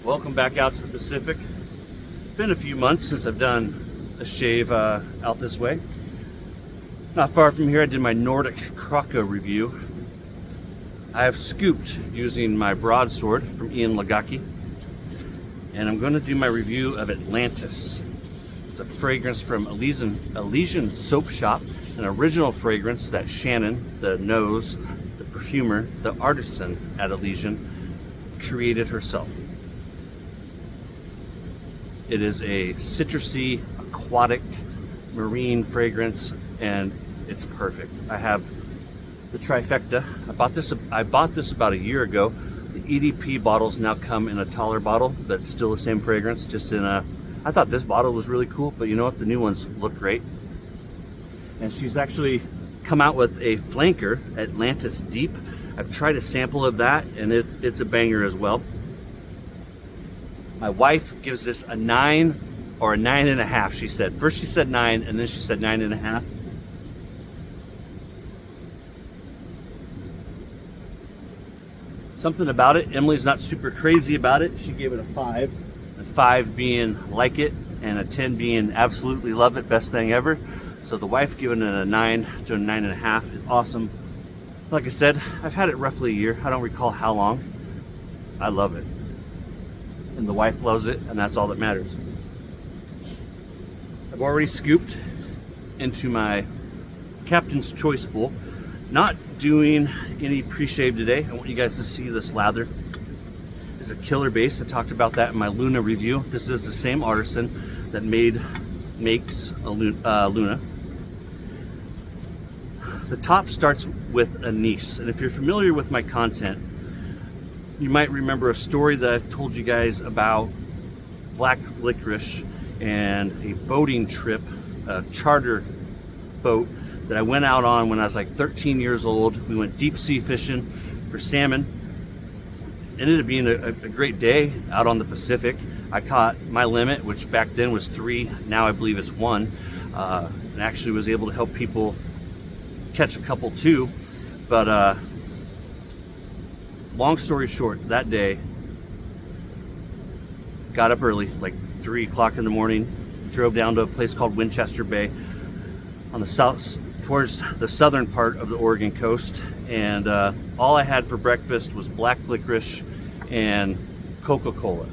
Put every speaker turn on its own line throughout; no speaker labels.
Welcome back out to the Pacific. It's been a few months since I've done a shave out this way. Not far from here I did my Nordic Croco review. I have scooped using my broadsword from Ian Lagaki, and I'm going to do my review of Atlantis. It's a fragrance from Elysian Soap Shop, an original fragrance that Shannon, the nose, the perfumer, the artisan at Elysian, created herself. It is a citrusy, aquatic, marine fragrance, and it's perfect. I have the trifecta. I bought this about a year ago. The EDP bottles now come in a taller bottle, but it's still the same fragrance, just in a... I thought this bottle was really cool, but you know what? The new ones look great. And she's actually come out with a flanker, Atlantis Deep. I've tried a sample of that, and it's a banger as well. My wife gives this a 9 or a 9.5, she said. First she said 9, and then she said 9.5. Something about it, Emily's not super crazy about it. She gave it a 5. A 5 being like it, and a 10 being absolutely love it, best thing ever. So the wife giving it a 9 to a 9.5 is awesome. Like I said, I've had it roughly a year. I don't recall how long. I love it. And the wife loves it, and that's all that matters. I've already scooped into my Captain's Choice bowl. Not doing any pre-shave today. I want you guys to see this lather. It's a killer base. I talked about that in my Luna review. This is the same artisan that makes a Luna. The top starts with anise, and if you're familiar with my content, you might remember a story that I've told you guys about black licorice and a boating trip, a charter boat that I went out on when I was like 13 years old. We went deep sea fishing for salmon. It ended up being a great day out on the Pacific. I caught my limit, which back then was 3. Now I believe it's 1. And actually was able to help people catch a couple too. But long story short, that day, got up early, like 3 o'clock in the morning, drove down to a place called Winchester Bay on the south, towards the southern part of the Oregon coast, and all I had for breakfast was black licorice and Coca-Cola.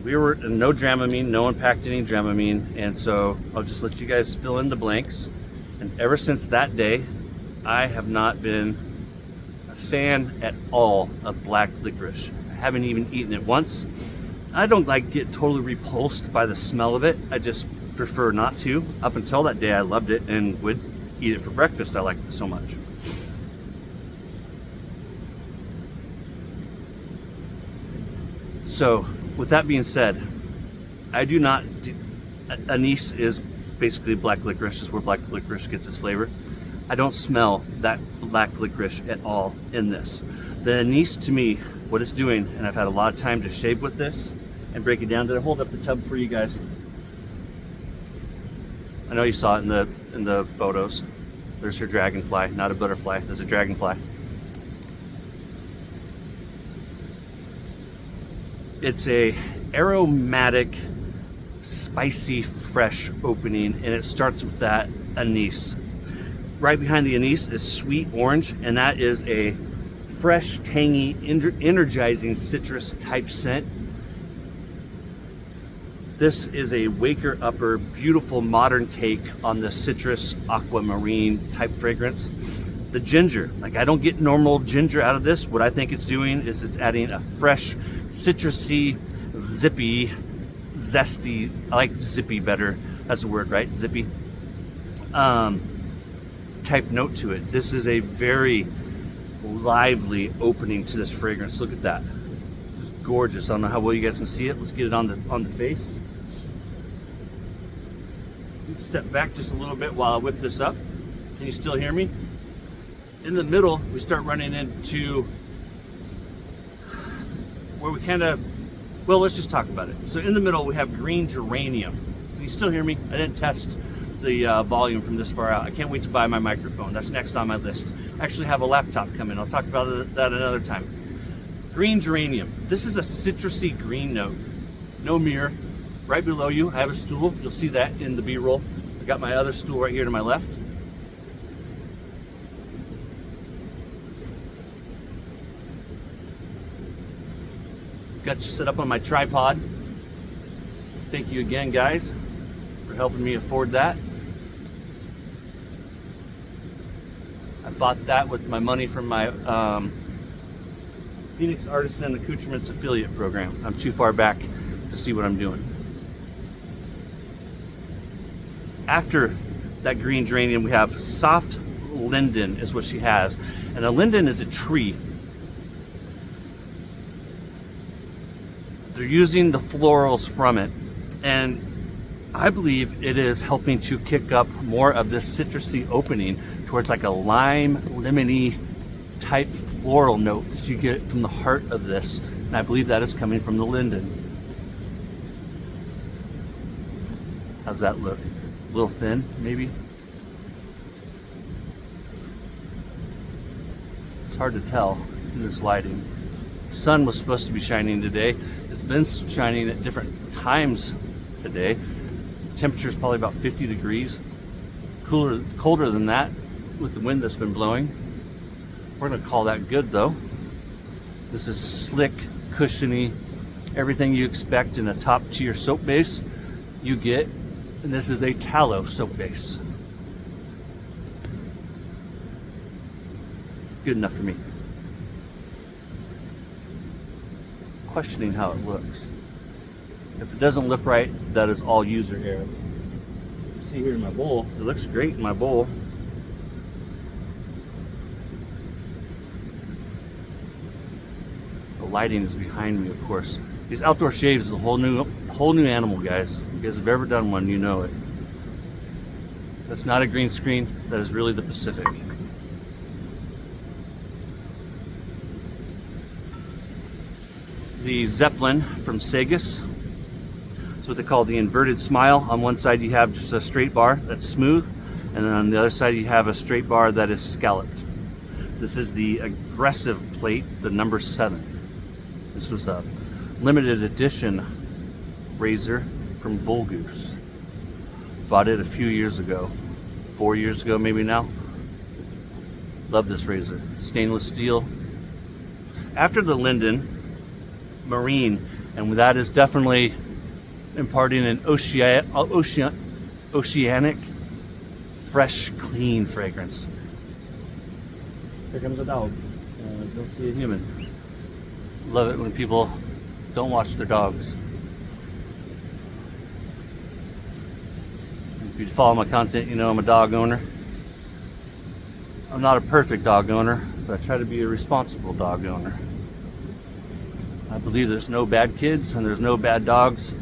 We were no Dramamine, no one packed any Dramamine, and so I'll just let you guys fill in the blanks. And ever since that day, I have not been a fan at all of black licorice. I haven't even eaten it once. I don't get totally repulsed by the smell of it. I just prefer not to. Up until that day, I loved it and would eat it for breakfast. I liked it so much. So, with that being said, I do not... Anise is basically black licorice, is where black licorice gets its flavor. I don't smell that black licorice at all in this. The anise, to me, what it's doing, and I've had a lot of time to shave with this and break it down. Did I hold up the tub for you guys? I know you saw it in the photos. There's her dragonfly, not a butterfly. There's a dragonfly. It's a aromatic, spicy, fresh opening, and it starts with that anise. Right behind the anise is sweet orange, and that is a fresh, tangy, energizing citrus type scent. This is a waker upper, beautiful modern take on the citrus aquamarine type fragrance. The ginger, like I don't get normal ginger out of this. What I think it's doing is it's adding a fresh, citrusy, zippy, zesty, I like zippy better, that's the word, right? Zippy. Type note to it. This is a very lively opening to this fragrance. Look at that. It's gorgeous. I don't know how well you guys can see it. Let's get it on the face. Step back just a little bit while I whip this up. Can you still hear me? In the middle, we start running into where we kind of, well, let's just talk about it. So in the middle, we have green geranium. Can you still hear me? I didn't test the volume from this far out. I can't wait to buy my microphone. That's next on my list. I actually have a laptop coming. I'll talk about that another time. Green geranium. This is a citrusy green note. No mirror. Right below you, I have a stool. You'll see that in the B-roll. I got my other stool right here to my left. Got you set up on my tripod. Thank you again, guys, for helping me afford that. I bought that with my money from my Phoenix Artisan Accoutrements affiliate program. I'm too far back to see what I'm doing. After that green geranium, we have soft linden is what she has. And a linden is a tree. They're using the florals from it. And I believe it is helping to kick up more of this citrusy opening towards like a lime, lemony type floral note that you get from the heart of this. And I believe that is coming from the linden. How's that look? A little thin, maybe? It's hard to tell in this lighting. The sun was supposed to be shining today. It's been shining at different times today. Temperature is probably about 50 degrees. Colder than that with the wind that's been blowing. We're gonna call that good though. This is slick, cushiony, everything you expect in a top tier soap base you get. And this is a tallow soap base. Good enough for me. Questioning how it looks. If it doesn't look right, that is all user error. You see here in my bowl, it looks great in my bowl. The lighting is behind me, of course. These outdoor shaves is a whole new animal, guys. If you guys have ever done one, you know it. That's not a green screen. That is really the Pacific. The Zeppelin from Seygus. That's what they call the inverted smile. On one side you have just a straight bar that's smooth, and then on the other side you have a straight bar that is scalloped. This is the aggressive plate, the number 7. This was a limited edition razor from Bullgoose. Bought it a few years ago, 4 years ago maybe now. Love this razor. Stainless steel. After the linden, marine, and that is definitely imparting an oceanic, fresh, clean fragrance. Here comes a dog. Don't see a human. Love it when people don't watch their dogs. If you follow my content, you know I'm a dog owner. I'm not a perfect dog owner, but I try to be a responsible dog owner. I believe there's no bad kids and there's no bad dogs.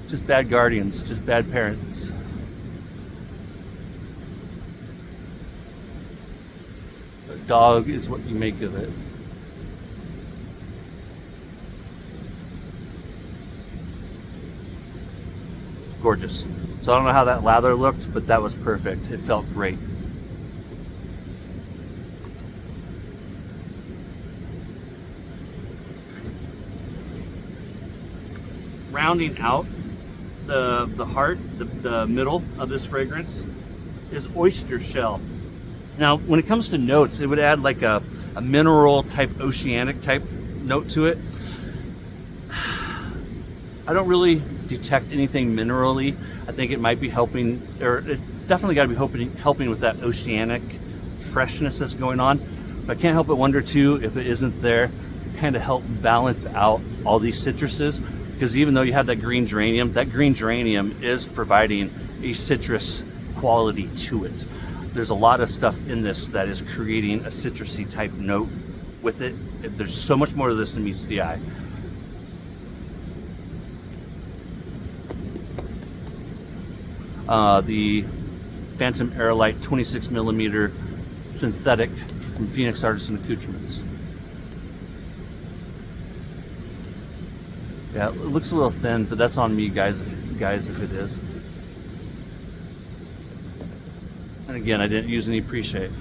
Just bad guardians, just bad parents. A dog is what you make of it. Gorgeous. So I don't know how that lather looked, but that was perfect. It felt great. Rounding out the heart, the middle of this fragrance is oyster shell. Now, when it comes to notes, it would add like a mineral type, oceanic type note to it. I don't really detect anything minerally. I think it might be helping, or it's definitely got to be helping with that oceanic freshness that's going on. But I can't help but wonder too if it isn't there to kind of help balance out all these citruses. Because even though you have that green geranium is providing a citrus quality to it. There's a lot of stuff in this that is creating a citrusy type note with it. There's so much more to this than meets the eye. The Phantom Aerolite 26 millimeter synthetic from Phoenix Artisan Accoutrements. Yeah, it looks a little thin, but that's on me, guys, if it is. And again, I didn't use any pre-shave.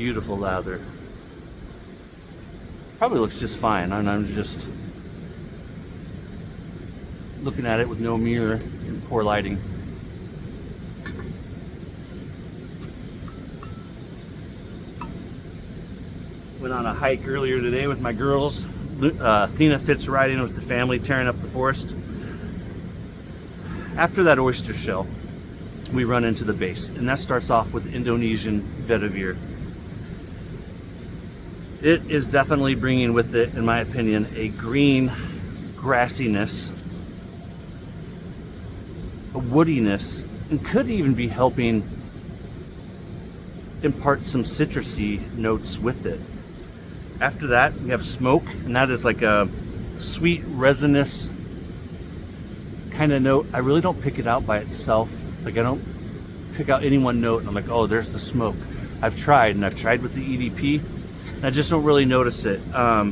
beautiful lather. Probably looks just fine, and I'm just looking at it with no mirror and poor lighting. Went on a hike earlier today with my girls. Athena fits right in with the family, tearing up the forest. After that oyster shell, we run into the base, and that starts off with Indonesian vetiver. It is definitely bringing with it, in my opinion, a green grassiness, a woodiness, and could even be helping impart some citrusy notes with it. After that, we have smoke, and that is like a sweet, resinous kind of note. I really don't pick it out by itself. Like, I don't pick out any one note and I'm like, oh, there's the smoke. I've tried with the EDP, and I just don't really notice it. I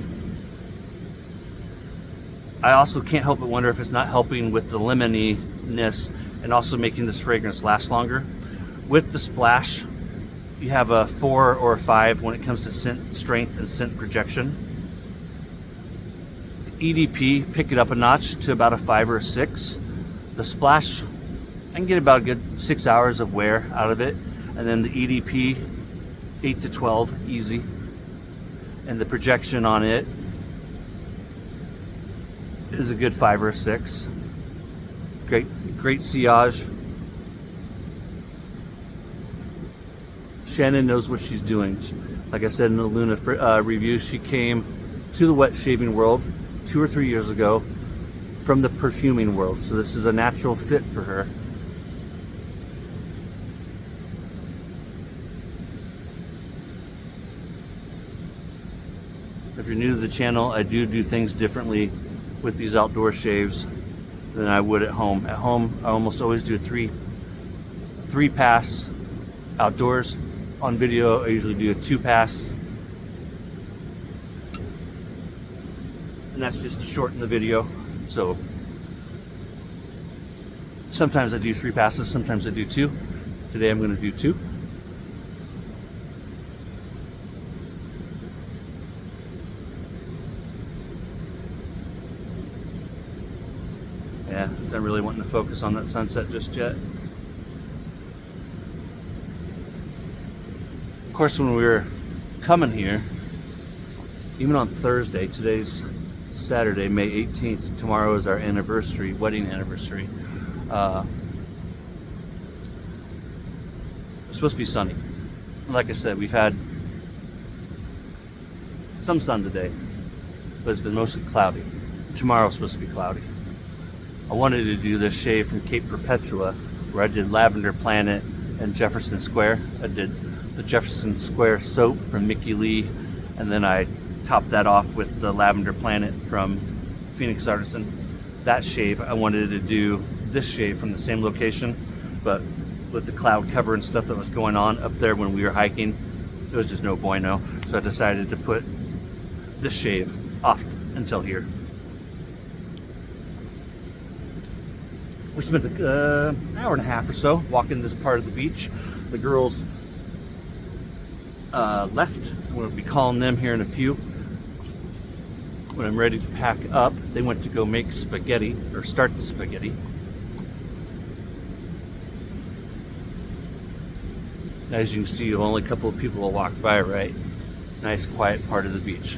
also can't help but wonder if it's not helping with the lemoniness and also making this fragrance last longer. With the splash, you have a 4 or a 5 when it comes to scent strength and scent projection. The EDP, pick it up a notch to about a 5 or a 6. The splash, I can get about a good 6 hours of wear out of it. And then the EDP, 8 to 12, easy. And the projection on it is a good 5 or a 6. Great sillage. Shannon knows what she's doing. Like I said in the Luna review, she came to the wet shaving world 2 or 3 years ago from the perfuming world. So this is a natural fit for her. If you're new to the channel, I do things differently with these outdoor shaves than I would at home. At home, I almost always do a three pass. Outdoors, on video, I usually do a 2 pass. And that's just to shorten the video. So sometimes I do 3 passes, sometimes I do 2. Today I'm going to do 2. Yeah, not really wanting to focus on that sunset just yet. Of course, when we were coming here, even on Thursday, today's Saturday, May 18th, tomorrow is our anniversary, wedding anniversary. It's supposed to be sunny. Like I said, we've had some sun today, but it's been mostly cloudy. Tomorrow's supposed to be cloudy. I wanted to do this shave from Cape Perpetua, where I did Lavender Planet and Jefferson Square. I did the Jefferson Square soap from Mickey Lee, and then I topped that off with the Lavender Planet from Phoenix Artisan. That shave, I wanted to do this shave from the same location, but with the cloud cover and stuff that was going on up there when we were hiking, it was just no bueno. So I decided to put this shave off until here. We spent an hour and a half or so walking this part of the beach. The girls left. I'm going to be calling them here in a few. When I'm ready to pack up, they went to go make spaghetti, or start the spaghetti. As you can see, only a couple of people will walk by, right? Nice quiet part of the beach.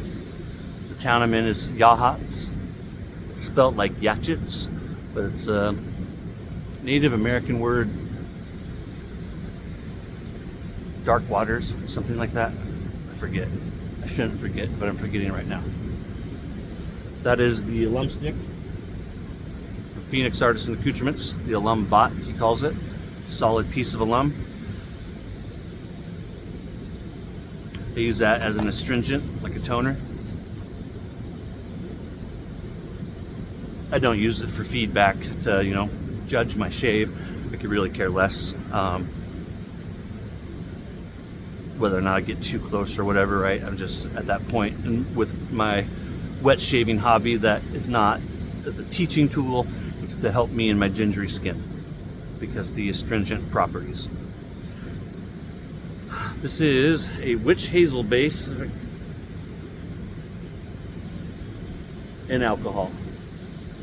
The town I'm in is Yachats. It's spelled like Yachits, but it's a Native American word. Dark waters, something like that. I forget. I shouldn't forget, but I'm forgetting right now. That is the alum stick from Phoenix Artisan Accoutrements. The alum bot, he calls it. Solid piece of alum. They use that as an astringent, like a toner. I don't use it for feedback to, judge my shave. I could really care less whether or not I get too close or whatever, right? I'm just at that point, and with my wet shaving hobby, that is not as a teaching tool. It's to help me in my gingery skin because the astringent properties. This is a witch hazel base and alcohol,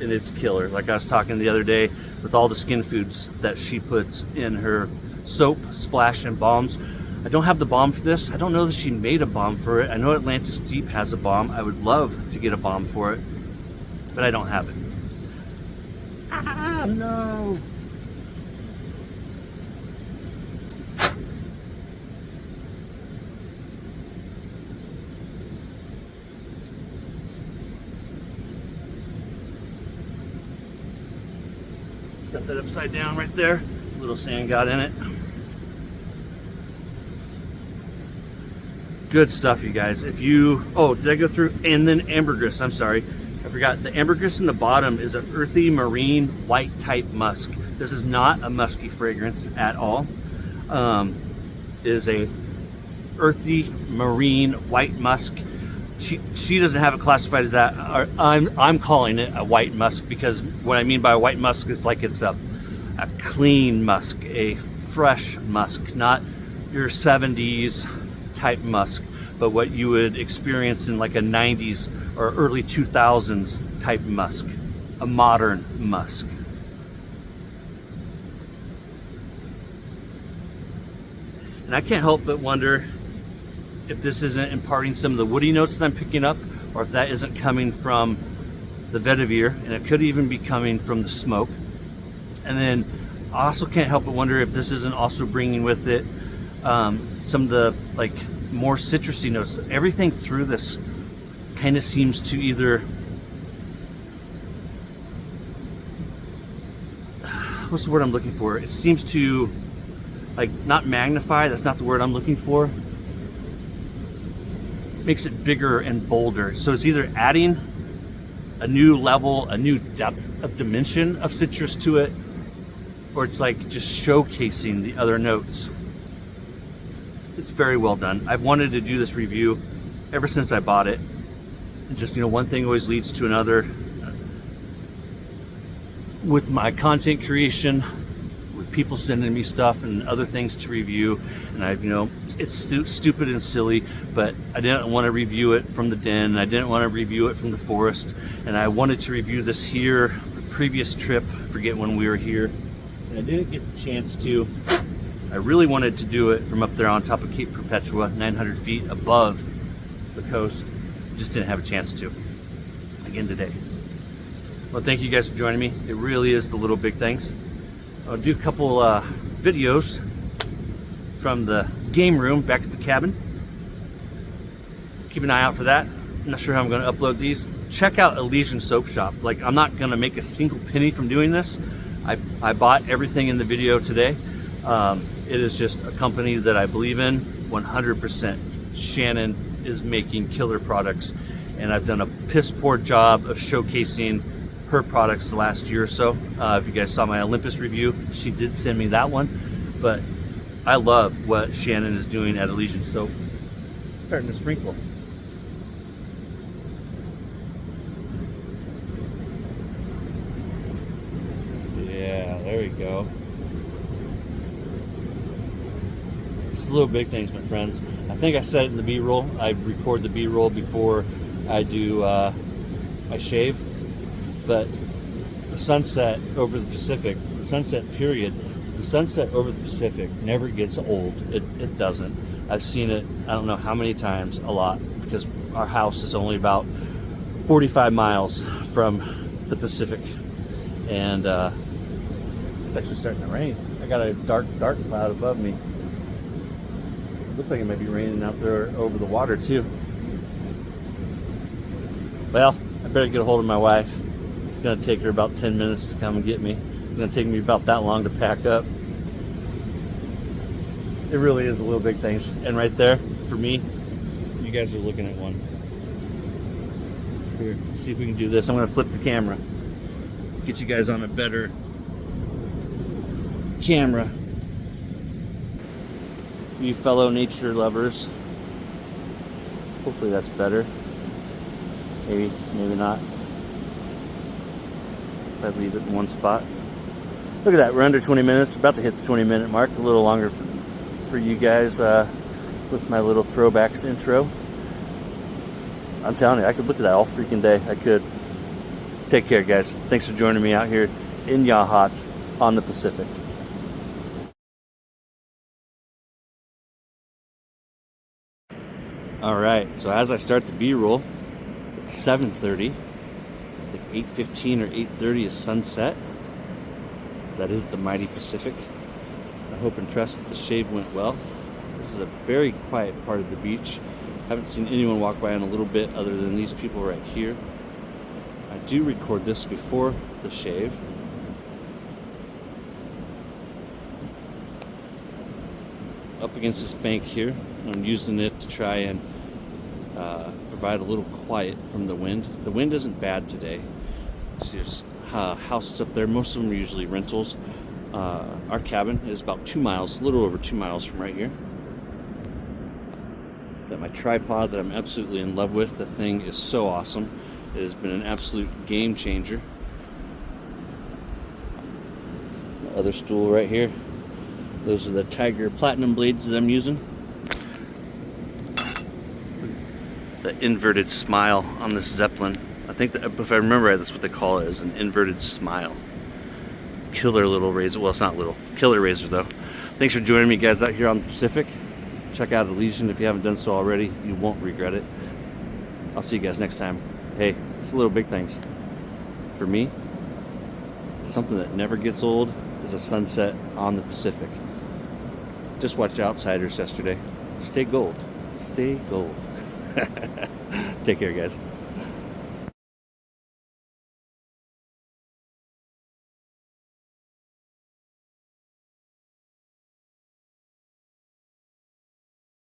and it's killer. Like I was talking the other day with all the skin foods that she puts in her soap, splash, and balms. I don't have the balm for this. I don't know that she made a balm for it. I know Atlantis Deep has a balm. I would love to get a balm for it, but I don't have it. Ah, no. Set that upside down right there. A little sand got in it. Good stuff, you guys. If you, oh, did I go through? And then ambergris, I'm sorry. I forgot. The ambergris in the bottom is an earthy marine white type musk. This is not a musky fragrance at all. It is a earthy marine white musk. She doesn't have it classified as that. I'm calling it a white musk because what I mean by a white musk is like it's a clean musk, a fresh musk, not your 70s type musk, but what you would experience in like a 90s or early 2000s type musk, a modern musk. And I can't help but wonder if this isn't imparting some of the woody notes that I'm picking up, or if that isn't coming from the vetiver, and it could even be coming from the smoke. And then I also can't help but wonder if this isn't also bringing with it some of the like more citrusy notes. Everything through this kind of seems to either, what's the word I'm looking for? It seems to like not magnify, that's not the word I'm looking for. Makes it bigger and bolder. So it's either adding a new level, a new depth of dimension of citrus to it, or it's like just showcasing the other notes. It's very well done. I've wanted to do this review ever since I bought it. And just, you know, one thing always leads to another. With my content creation, with people sending me stuff and other things to review, and I've, you know, it's stupid and silly, but I didn't want to review it from the den, I didn't want to review it from the forest, and I wanted to review this here, the previous trip, I forget when we were here, and I didn't get the chance to. I really wanted to do it from up there on top of Cape Perpetua, 900 feet above the coast. Just didn't have a chance to, again today. Well, thank you guys for joining me. It really is the little big things. I'll do a couple videos from the game room back at the cabin. Keep an eye out for that. I'm not sure how I'm going to upload these. Check out Elysian Soap Shop. Like, I'm not going to make a single penny from doing this. I bought everything in the video today. It is just a company that I believe in 100%. Shannon is making killer products, and I've done a piss poor job of showcasing her products the last year or so. If you guys saw my Olympus review, she did send me that one, but I love what Shannon is doing at Elysian Soap. It's starting to sprinkle. Yeah, there we go. It's the little big things, my friends. I think I said it in the B-roll. I record the B-roll before I do I shave. But the sunset over the Pacific, the sunset period, the sunset over the Pacific never gets old. It doesn't. I've seen it, I don't know how many times, a lot, because our house is only about 45 miles from the Pacific. And it's actually starting to rain. I got a dark cloud above me. Looks like it might be raining out there over the water too. Well, I better get a hold of my wife. It's going to take her about 10 minutes to come and get me. It's going to take me about that long to pack up. It really is the little big things. And right there, for me, you guys are looking at one. Here, let's see if we can do this. I'm going to flip the camera. Get you guys on a better camera. You fellow nature lovers. Hopefully that's better. Maybe, maybe not. If I leave it in one spot. Look at that, we're under 20 minutes, about to hit the 20-minute mark, a little longer for you guys with my little throwbacks intro. I'm telling you, I could look at that all freaking day. I could. Take care, guys. Thanks for joining me out here in Yachats on the Pacific. All right, so as I start the B-roll, 7:30, I think 8:15 or 8:30 is sunset. That is the mighty Pacific. I hope and trust that the shave went well. This is a very quiet part of the beach. Haven't seen anyone walk by in a little bit other than these people right here. I do record this before the shave. Up against this bank here, I'm using it to try and provide a little quiet from the wind. The wind isn't bad today. See, there's houses up there. Most of them are usually rentals. Our cabin is about 2 miles, a little over 2 miles from right here. Got my tripod that I'm absolutely in love with. The thing is so awesome. It has been an absolute game changer. My other stool right here. Those are the Tiger Platinum blades that I'm using. The inverted smile on this Zeppelin. I think that, if I remember right, that's what they call it, is an inverted smile. Killer little razor. Well, it's not little. Killer razor, though. Thanks for joining me, guys, out here on the Pacific. Check out Elysian if you haven't done so already. You won't regret it. I'll see you guys next time. Hey, it's little big things. For me, something that never gets old is a sunset on the Pacific. Just watched Outsiders yesterday. Stay gold. Stay gold. Take care, guys.